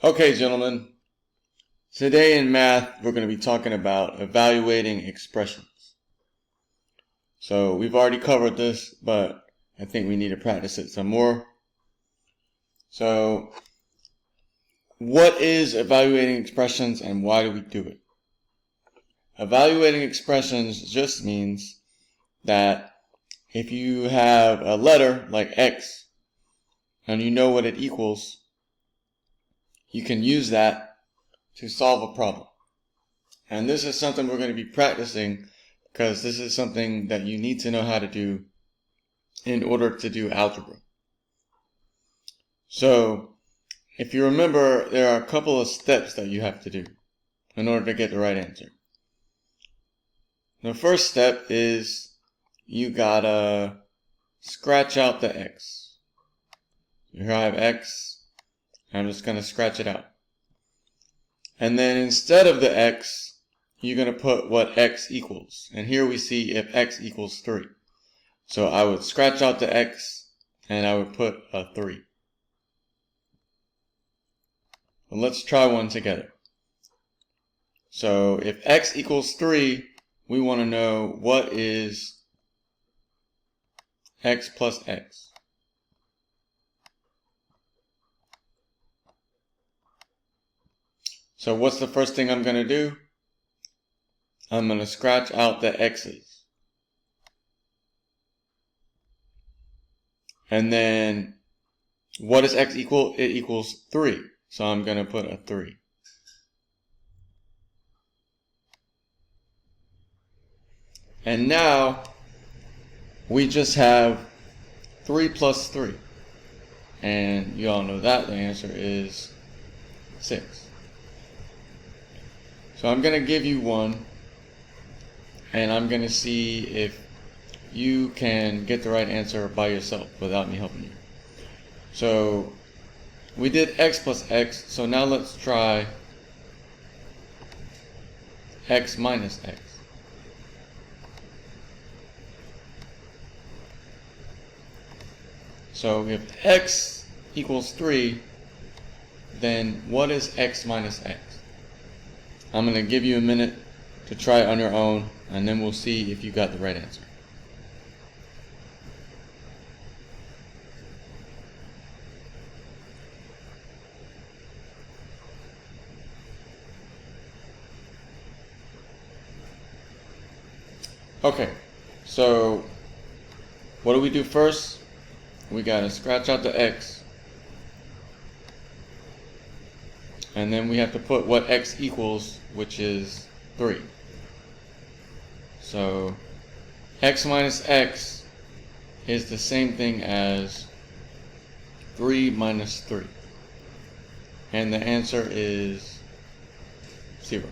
Okay, gentlemen, today in math we're going to be talking about evaluating expressions. So we've already covered this, but I think we need to practice it some more. So what is evaluating expressions and why do we do it? Evaluating expressions just means that if you have a letter like X and you know what it equals, you can use that to solve a problem. And this is something we're going to be practicing because this is something that you need to know how to do in order to do algebra. So, if you remember, there are a couple of steps that you have to do in order to get the right answer. The first step is you gotta scratch out the X. Here I have X. I'm just gonna scratch it out. And then instead of the X, you're going to put what X equals. And here we see if X equals 3. So I would scratch out the X and I would put a 3. Well, let's try one together. So if X equals 3, we want to know what is X plus X. So what's the first thing I'm going to do? I'm going to scratch out the X's. And then, what does X equal? It equals 3. So I'm going to put a 3. And now, we just have 3 plus 3. And you all know that the answer is 6. So I'm going to give you one. And I'm going to see if you can get the right answer by yourself without me helping you. So we did X plus X, so now let's try X minus X. So if X equals 3, then what is X minus X? I'm going to give you a minute to try it on your own, and then we'll see if you got the right answer. Okay, so what do we do first? We gotta scratch out the X, and then we have to put what X equals, which is 3. So X minus X is the same thing as 3 minus 3. And the answer is 0.